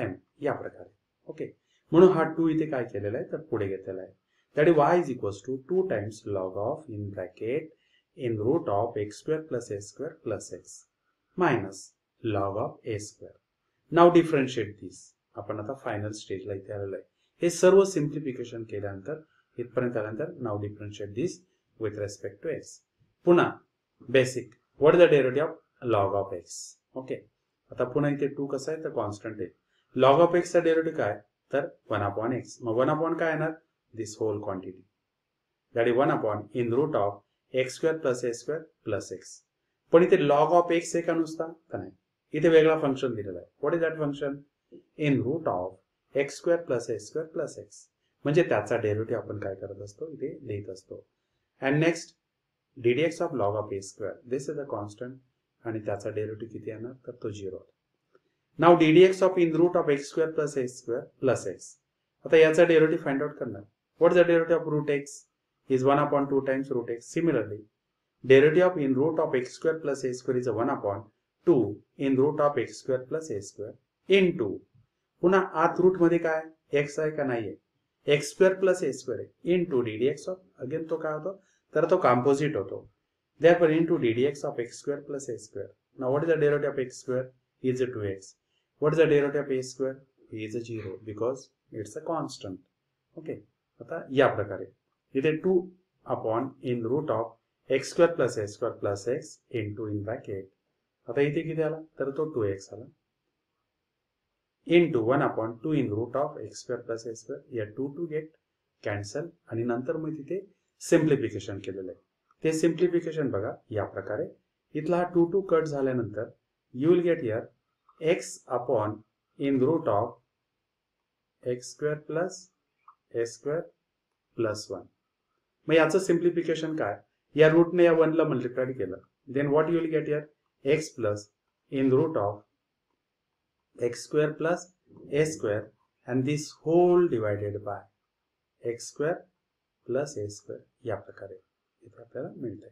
m या प्रकारे. ओके, म्हणून हा 2 इथे काय केलेला आहे तर पुढे घेतलेला आहे. That is y is equals to 2 times log of in bracket in root of x square plus a square plus x minus log of a square. Now differentiate this. आपण आता फायनल स्टेजला इथे आलेलो आहे. हे सर्व सिम्प्लिफिकेशन केल्यानंतर इथपर्यंत आल्यानंतर now differentiate this with respect to x. पुन्हा basic what is the derivative of log of x? Okay, आता पुन्हा इथे 2 कसा आहे तर कॉन्स्टंट आहे. log of x चा डेरिव्हेटिव्ह काय तर 1 upon x. मग 1 upon काय येणार? This whole quantity, that is 1 upon in root of x square plus a square plus x. पण इथे log of x आहे का नुसता तर नाही, इथे वेगळा फंक्शन दिलेला आहे. What is that function? In root of x square plus a square plus x. म्हणजे त्याचा डेरिव्हेटिव्ह आपण काय करत असतो इथे लिहित असतो. And next ddx of log of a square, this is a constant आणि त्याचा डेरिव्हेटिव्ह किती येणार तर तो 0. Now ddx of in root of x square plus a square plus x. आता याचा डेरिव्हेटिव्ह फाइंड आउट करणार. What is the derivative of root x? Is 1 upon 2 times root x. Similarly, derivative of in root of x square plus a square is a 1 upon 2 in root of x square plus a square into पुन्हा आत route मध्ये काय x आहे का नाहीये? x square plus a square into ddx of again तो काय होतो तर तो कॉम्पोजिट होतो. Therefore into ddx of x square plus a square. Now what is the derivative of x square? Is a 2x. What is the derivative of a square? Is a 0 because it's a constant. Okay. आता या प्रकारे इथे 2 upon in root of x square plus a square plus x into in bracket. आता इथे किती आला तर तो 2x आला into 1 upon 2 in root of x square plus a square. या 2 गेट कॅन्सल आणि नंतर मग तिथे सिम्प्लिफिकेशन केलेलं आहे. ते सिम्प्लिफिकेशन बघा या प्रकारे. इथला हा 2 कट झाल्यानंतर you will get here x upon in root of x square plus a square plus 1. मग याचं सिम्प्लिफिकेशन काय? या रूटने या 1 ला मल्टिप्लाय केलं. Then what you will get here x plus in root of x square plus a square and this whole divided by x square plus a square या प्रकारे इथे आपल्याला मिळतंय.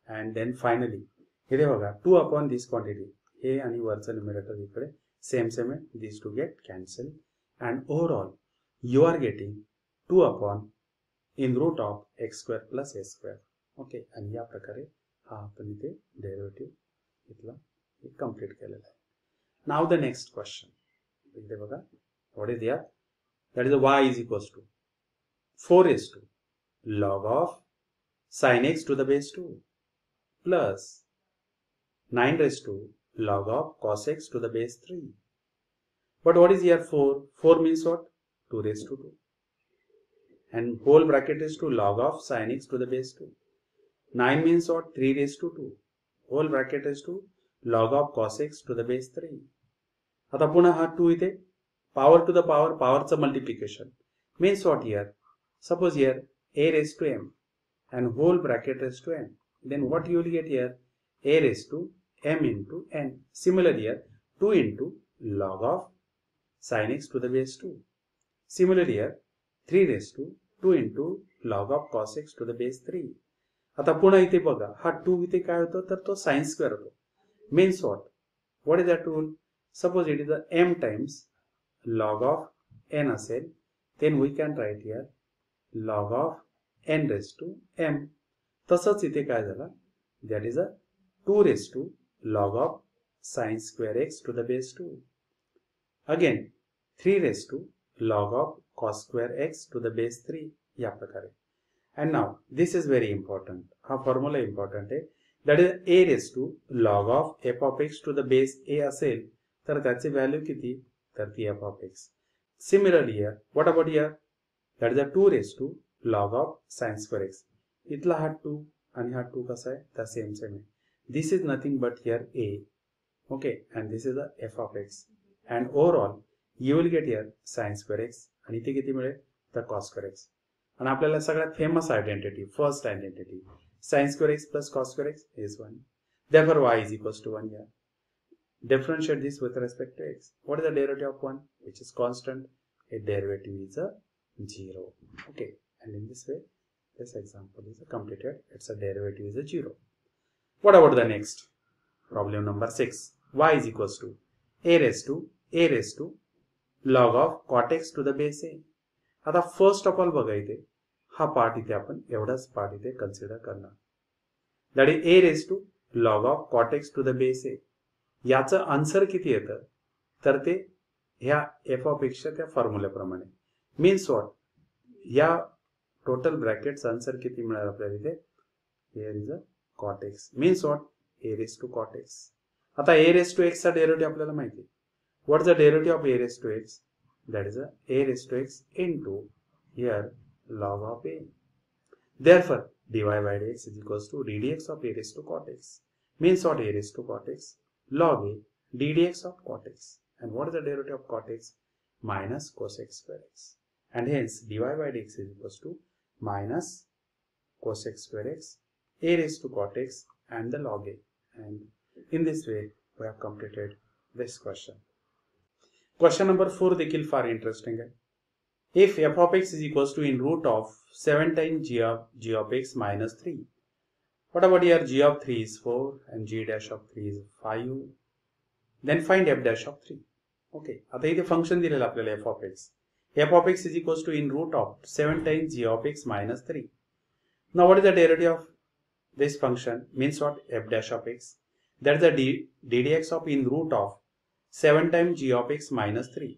अँड देन फायनली इथे बघा 2 अपॉन दिस quantity हे आणि वरचं न्यूमरेटर इकडे सेम आहे. This two get cancel and overall you are getting 2 upon in root of x square plus a square. Okay, आणि या प्रकारे हा आपण इथे डेरिव्हेटिव्ह इथला कंप्लीट केलेला आहे. नाउ द नेक्स्ट क्वेश्चन इथे बघा what is there. That is y is equals to 4 raised to log of sin x to the base 2 plus 9 raised to log of cos x to the base 3. But what is here 4? 4 means what? 2 raised to 2. And whole bracket is to log of sin x to the base 2. 9 means what? 3 raised to 2. Whole bracket is to log of cos x to the base 3. आता पुन्हा हा 2 इथे power to the power चं multiplication means what here? Suppose here a raised to m and whole bracket raised to n. then what you will get here? A raised to m into n. Similarly here, 2 into log of sin x to the base 2. Similarly here, 3 raised to 2 into log of cos x to the base 3. आता पुन्हा इथे बघा, हा 2 इथे काय होतो, तर तो sin square होतो. Means what is that rule? Suppose it is the m times log of n असेल, then we can write here log of n raised to m. तसंच इथे काय झालं, that is a 2 raised to log of sin square x to the base 2. Again 3 raised to log of cos square x to the base 3 या प्रकारे. And now this is very important. हा formula important आहे. That is a raised to log of f of x to the base a असेल तर त्याची value किती, तर ती f of x. Similarly here, what about here? That is a 2 raised to log of sin square x. इथला हा 2 आणि हा 2 कसा आहे, तर सेम आहे. This is nothing but here a. Okay, and this is the f of x. And overall you will get here sin square x आणि इथे किती मिळेल, तर cos square x. आणि आपल्याला सगळ्यात famous identity, first identity, sin square x plus cos square x is 1. Therefore y is equals to 1 here. Differentiate this with respect to x. What is the derivative of 1? Which is constant. Its derivative is a 0. Okay, and in this way this example is completed. Its derivative is a 0. What about the next? Problem number 6. Y is equals to a raised to log of cot x to the base a. आता first of all बघा, इथे हा part इथे आपण एवढाच part इथे consider करणार. That is a raised to log of cot x to the base a. याचं आन्सर किती येतं, तर ते ह्या f of x च्या त्या फॉर्म्युल्याप्रमाणे. मीन्स व्हॉट, या टोटल ब्रॅकेटचं आन्सर किती मिळालं आपल्याला इथे, here is a cot x. Means what, a raised to cot x. आता a raised to x चा डेरिव्हेटिव्ह आपल्याला माहिती आहे. What is the derivative of a raised to x? That is a raised to x into here log of a. Therefore dy by dx is equals to ddx of a raised to cot x. Means what, a raised to cot x log a ddx of cot x. And what is the derivative of cot x? Minus cos x square x. And hence dy by dx is equals to minus cos x square x a raised to cot x and the log a. And in this way we have completed this question. Question number 4 देखील फार interesting आहे. If f of x is equals to in root of 7 times g of x minus 3. What about here? G of 3 is 4 and g dash of 3 is 5. Then find f dash of 3. Okay, आता इथे function दिलेलं आपल्याला f of x. f of x is equals to in root of 7 times g of x minus 3. Now what is the derivative of this function? Means what? F dash of x. That is the ddx of in root of 7 times g of x minus 3.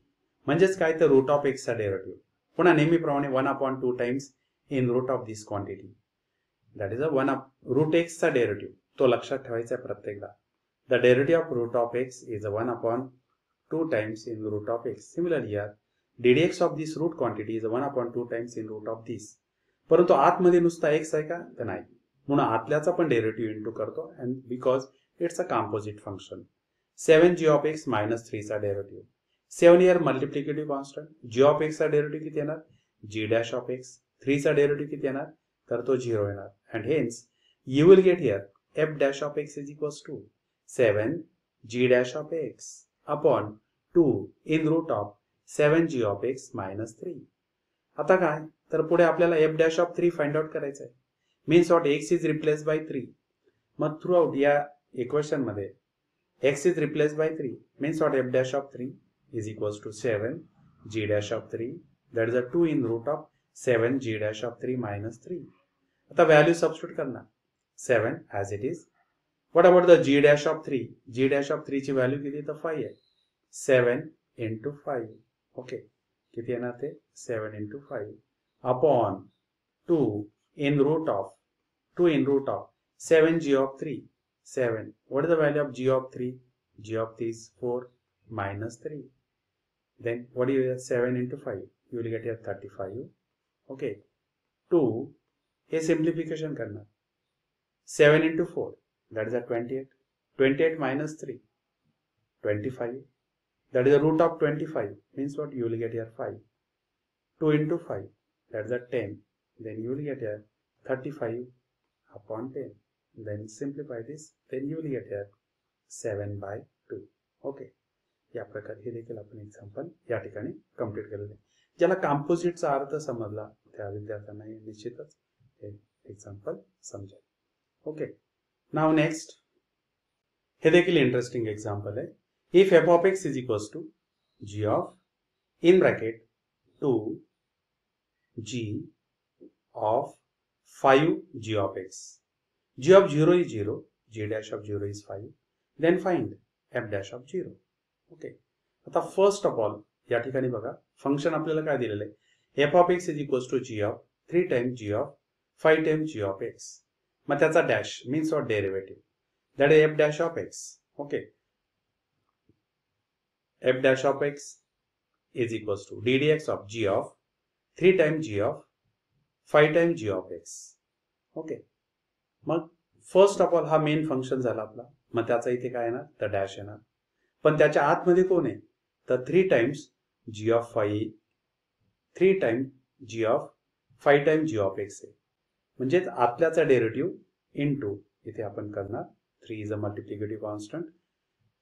म्हणजेच काय, तर root of x चा derivative. पुन्हा नेहमीप्रमाणे 1/2 times in root of this quantity. That is a root x चा derivative, तो लक्षात ठेवायचा आहे प्रत्येकदा. The derivative of root of x is 1/2 times in root of x. Similarly here ddx of this root quantity is 1/2 times in root of this. परंतु आतमध्ये नुसता x आहे का, तर नाही, म्हणून आतल्याचा पण डेरिव्हेटिव्ह इंटू करतो. And because it's a composite function. 7g of x minus 3 चा derivative. 7 here multiplicative constant. g of x चा डेरिव्हेटिव्ह किती येणार, g dash of x. 3 चा डेरिव्हेटिव्ह किती येणार, तर तो 0 येणार. And hence you will get here f dash of x is equals to 7g dash of x upon 2 in root of 7g of x minus 3. आता काय, तर पुढे आपल्याला f dash of 3 find out करायचं आहे. Means what, x is replace by 3. मग through out या equation मध्ये x is replaced by 3. Means what, f dash of 3 is equals to 7 g dash of 3. That is a 2 in root of 7 g dash of 3 minus 3. आता value substitute करना, 7 as it is. What about the g dash of 3? g dash of 3 ची value किती, तर 5 आहे. 7 into 5. Okay, किती येणार ते, 7 into 5 upon 2 in root of 7g of 3. 7. What is the value of g of 3? g of 3 is 4 minus 3. Then what do you get, 7 into 5? You will get here 35. Okay. 2. Here simplification करना. 7 into 4. That is a 28. 28 minus 3. 25. That is the root of 25. Means what? You will get here 5. 2 into 5. That is a 10. Then you will get here 35 upon 10. then simplify this, then you will get here 7/2. Okay, या प्रकारे हे देखील आपण example या ठिकाणी complete केलेले. ज्याला कंपोजिटचा अर्थ समजला त्या विद्यार्थ्यांना हे निश्चितच हे एक्झाम्पल समजेल. ओके, नाउ नेक्स्ट, हे देखील इंटरेस्टिंग एक्झाम्पल आहे. If f of x is equals to g of in bracket 2g of 5g of x. g of 0 is 0, g dash of 0 is 5. Then find f dash of 0. Okay, आता first of all या ठिकाणी बघा function आपल्याला काय दिलेलं आहे. f of x is equals to g of 3 times g of 5 times g of x. मग त्याचा dash means of derivative, that is f dash of x. Okay, f dash of x is equals to ddx of g of 3 times g of 5 times g of x. Okay, मग first of all हा main function झाला आपला. मग त्याचा इथे काय येणार तर डॅश येणार. पण त्याच्या आतमध्ये कोण आहे तर 3 times g of 5, 3 times g of 5 times g of x आहे. म्हणजेच आतल्याचा डेरिव्हेटिव्ह इनटू इथे आपण करणार 3 इज अ मल्टिप्लिकेटिव्ह कॉन्स्टंट.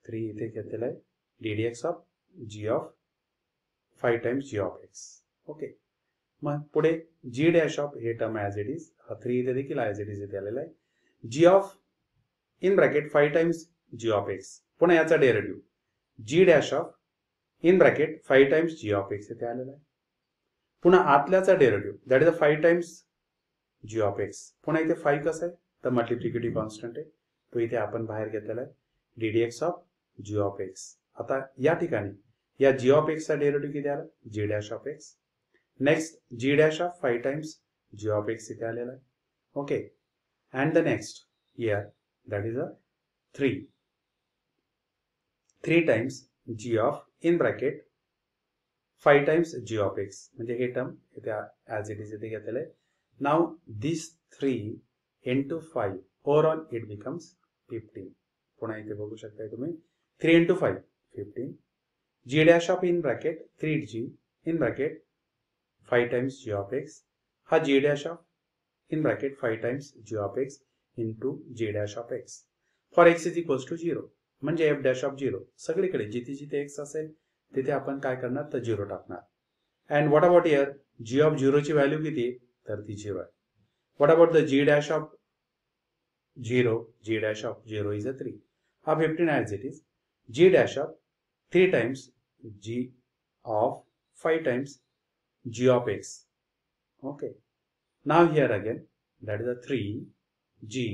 3 इथे घेतलेला आहे ddx of g of 5 times g of x. Okay, मग पुढे g dash of हे टर्म ॲज इट इज, 3 इथे देखील ॲज इट इज इथे आलेला आहे. g of in bracket 5 times g of x, पुन्हा याचा derivative g dash of in bracket 5 times g of x इथे आलेला आहे. पुन्हा आतल्याचा डेरिव्हेटिव्ह that is 5 times g of x. पुन्हा इथे 5 कसं आहे तर मल्टिप्लिकेटिव्ह कॉन्स्टंट आहे, तो इथे आपण बाहेर घेतलेला आहे ddx of g of x. आता या ठिकाणी या g of x चा डेरिव्हेटिव्ह किती आला g dash of x. Next g dash of 5 times g of x इथे आलेला आहे. Okay, and the next here that is a 3 times g of in bracket 5 times g of x. म्हणजे हे term इथे as it is इथे घेतलेलं आहे. Now this 3 into 5 overall it becomes 15. पुन्हा इथे बघू शकता तुम्ही 3 into 5 15. g dash of in bracket 3g in bracket 5 times g of x. हा g dash of in bracket 5 times g of x into g dash of x for x is equals to 0. म्हणजे f dash of 0 सगळीकडे जिथे जिथे x असेल तिथे आपण काय करणार तर 0 टाकणार. And what about here g of 0 ची व्हॅल्यू किती तर ती 0 आहे. What about the g dash of 0, g dash of 0 is a 3. हा 15 as it is. g dash of 3 times g of 5 times g of x. Okay. Now here again that is a 3g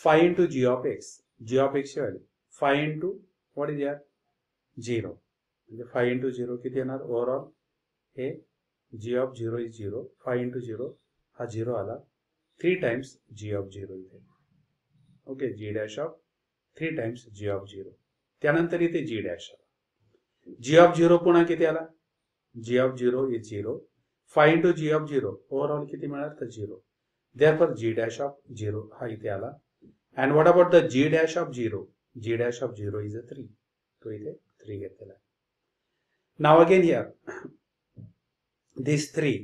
5 into g of x. g of x value 5 into what is here 0. म्हणजे 5 into 0 किती येणार overall हे g of 0 is 0. 5 into 0 हा 0 आला. 3 times g of 0 इथे. Okay, g dash of 3 times g of 0. त्यानंतर इथे g dash g of 0 पुन्हा किती आला g of 0 is 0. 5 into g of 0 overall किती मिळाला तर 0. therefore g dash of 0 हा इथे आला. and what about the g dash of 0? g dash of 0 is a 3. तो इथे 3 घेतलेला आहे. now again here this 3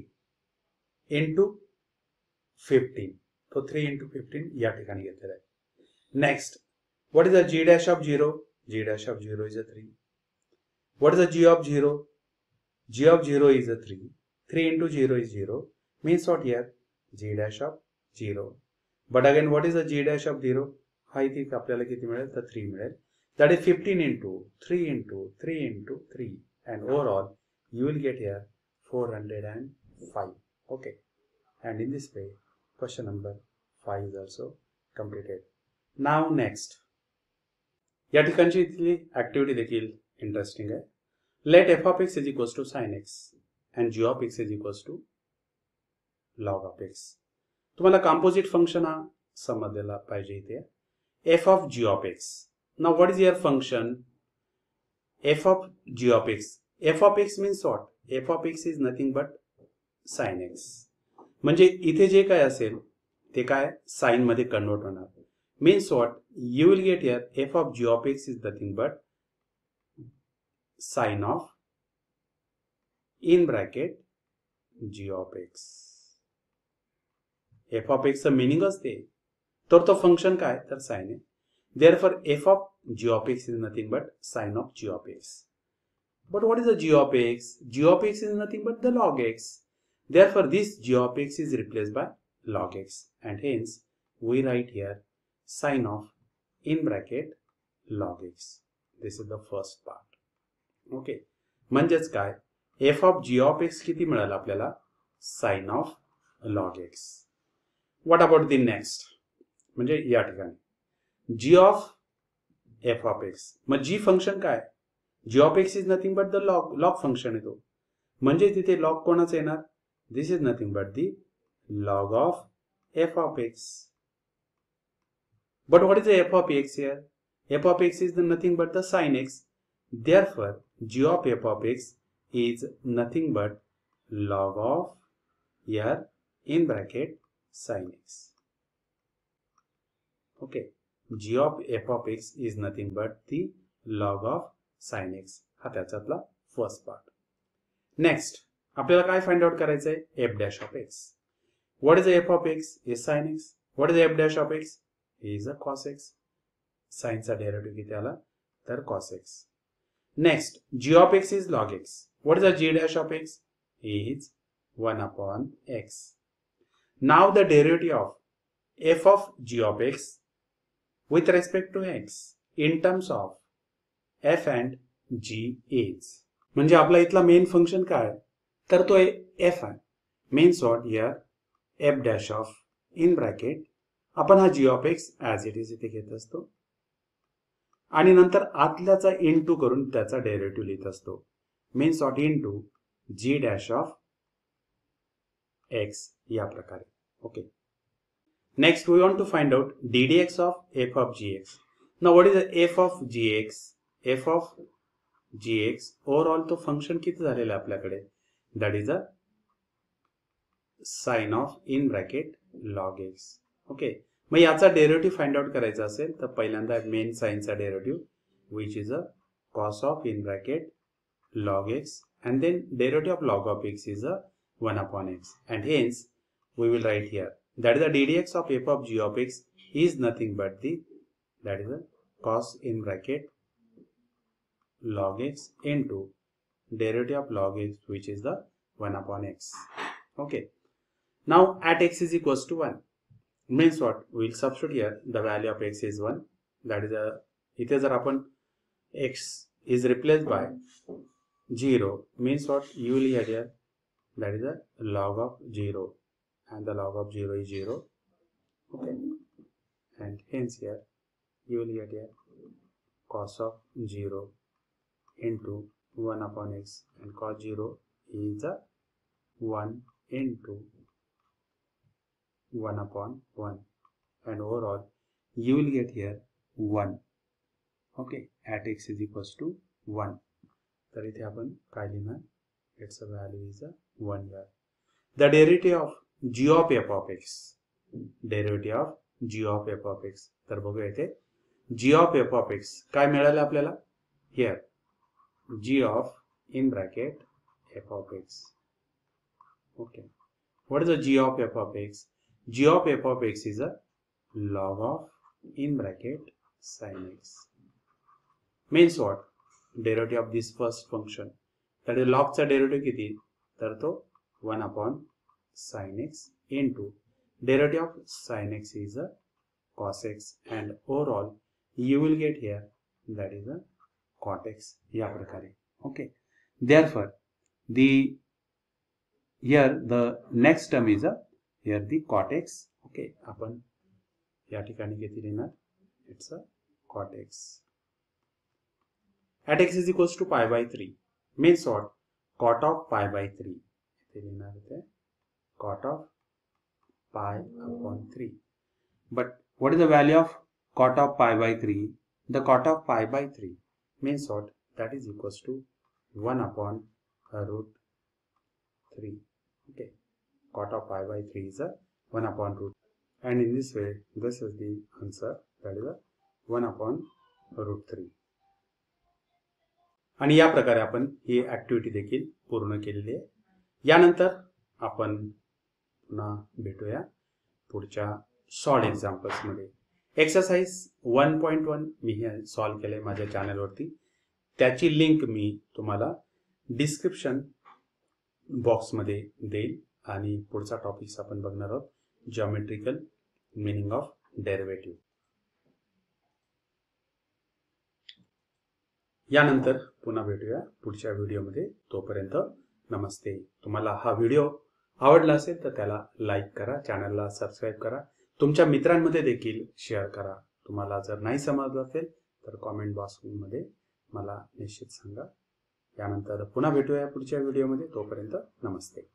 into 15. तो 3 into 15 या ठिकाणी घेतलेला आहे. next what is the g dash of 0? g dash of 0 is a 3. what is the g of 0? g of 0 is a 3. 3 into 0 is 0. means what here? g dash of 0. but again what is the g dash of 0? हा इथे आपल्याला किती मिळेल तर 3 मिळेल. that is 15 into 3 into 3 into 3 and overall you will get here 405. okay, and in this way question number 5 is also completed. now next या ठिकाणची इथली ऍक्टिव्हिटी देखील इंटरेस्टिंग आहे. Let f of x is equals to sin x and g of x is equals to log of x. तुम्हाला composite function हा समजलेला पाहिजे इथे. f of g of x. now what is your function f of g of x? f of x means what? f of x is nothing but sin x. म्हणजे इथे जे काय असेल ते काय साइन मध्ये कन्वर्ट होणार. means what? you will get here f of g of x is nothing but sin of in bracket g of x. f of x चा मीनिंग असते तर तो फंक्शन काय तर साइन आहे. Therefore f of g of x is nothing but sine of g of x. But what is the g of x? G of x is nothing but the log x. Therefore this g of x is replaced by log x, and hence we write here sine of in bracket log x. This is the first part. Okay, म्हणजेच काय f of g of x किती मिळाल आपल्याला sine of log x. What about the next? म्हणजे या ठिकाणी g of f of x. मग g function काय g of x is nothing but the log function आहे तो. म्हणजे तिथे log कोणाचा येणार? This is nothing but the log of f of x. But what is the f of x here? F of x is nothing but the sin x. Therefore g of f of x is nothing but log of here in bracket sin x. Okay, g of f of x is nothing but the log of sin x. हा त्याच्यातला first part. Next आपल्याला काय find out करायचंय f dash of x. What is the f of x? Is sin x. What is the f dash of x? Is a cos x. sin चा derivative किती आला तर cos x. Next g of x is log x. What is the g dash of x? Is 1 upon x. Now the derivative of f of g of x with respect to x in terms of f and g is. म्हणजे आपला इथला main function काय तर तो f आहे. means what here f dash of in bracket आपण हा g of x as it is इथे घेत असतो आणि नंतर आतल्याचा इनटू करून त्याचा डेरिव्हेटिव्ह लिहित असतो. means what into g dash of x या प्रकारे. Okay, next we want to find out ddx of f of gx. Now what is the f of gx? f of gx overall तो function किती झालेला आपल्याकडे that is a sin of in bracket log x. Okay, मग याचा derivative find out करायचा असेल तर पहिल्यांदा मेन साइनचा derivative which is a cos of in bracket log x, and then derivative of log of x is a 1 upon x, and hence we will write here that is the ddx of f of g of x is nothing but the that is a cos in bracket log x into derivative of log x which is the 1 upon x. Okay, now at x is equals to 1 means what we will substitute here the value of x is 1, that is a इथे जर आपण x is replaced by 0 means what you will get here that is a log of 0, and the log of 0 is 0. Okay, and hence here you will get here cos of 0 into 1 upon x, and cos 0 is a 1 into 1 upon 1, and overall you will get here 1. Okay, at x is equals to 1. तर इथे आपण काय लिहिणार its value is a 1 here. The derivative of g of f of x, derivative of g of f of x. तर बघूया इथे g of f of x काय मिळालं आपल्याला here g of in bracket f of x. Okay, what is the g of f of x? G of f of x is a log of in bracket sin x. Means what derivative of this first function that is log चा derivative किती तर तो 1 upon sin x into derivative of sin x is a cos x, and overall you will get here that is a cot x या प्रकारे. Okay, therefore the here the next term is a here the cot x. Okay, आपण या ठिकाणी किती लिहिणार it's a cot x. At x is equals to pi by 3 means what cot of pi by 3 इथे लिहिणार आहे cot of pi upon 3. But what is the value of cot of pi by 3? The cot of pi by 3 means what that is equals to 1 upon root 3. Okay, cot of pi by 3 is a 1 upon root, and in this way this is the answer that is a 1 upon root 3. आणि या प्रकारे आपण ही activity देखील पूर्ण केलेली आहे. यानंतर आपण पुन्हा भेटूया पुढच्या सॉल्ड एक्झाम्पल्समध्ये. एक्सरसाइज 1.1 मी हे सॉल्व केलं आहे माझ्या चॅनलवरती. त्याची लिंक मी तुम्हाला डिस्क्रिप्शन बॉक्समध्ये देईल. आणि पुढचा टॉपिक्स आपण बघणार आहोत जॉमेट्रिकल मीनिंग ऑफ डेरिव्हेटिव्ह. यानंतर पुन्हा भेटूया पुढच्या व्हिडिओमध्ये. तोपर्यंत नमस्ते. तुम्हाला हा व्हिडिओ आवडला असेल तर त्याला लाईक करा, चॅनलला सबस्क्राईब करा, तुमच्या मित्रांमध्ये देखील शेअर करा. तुम्हाला जर नाही समजलं असेल तर कॉमेंट बॉक्समध्ये मला निश्चित सांगा. यानंतर पुन्हा भेटूया पुढच्या व्हिडिओमध्ये. तोपर्यंत नमस्ते.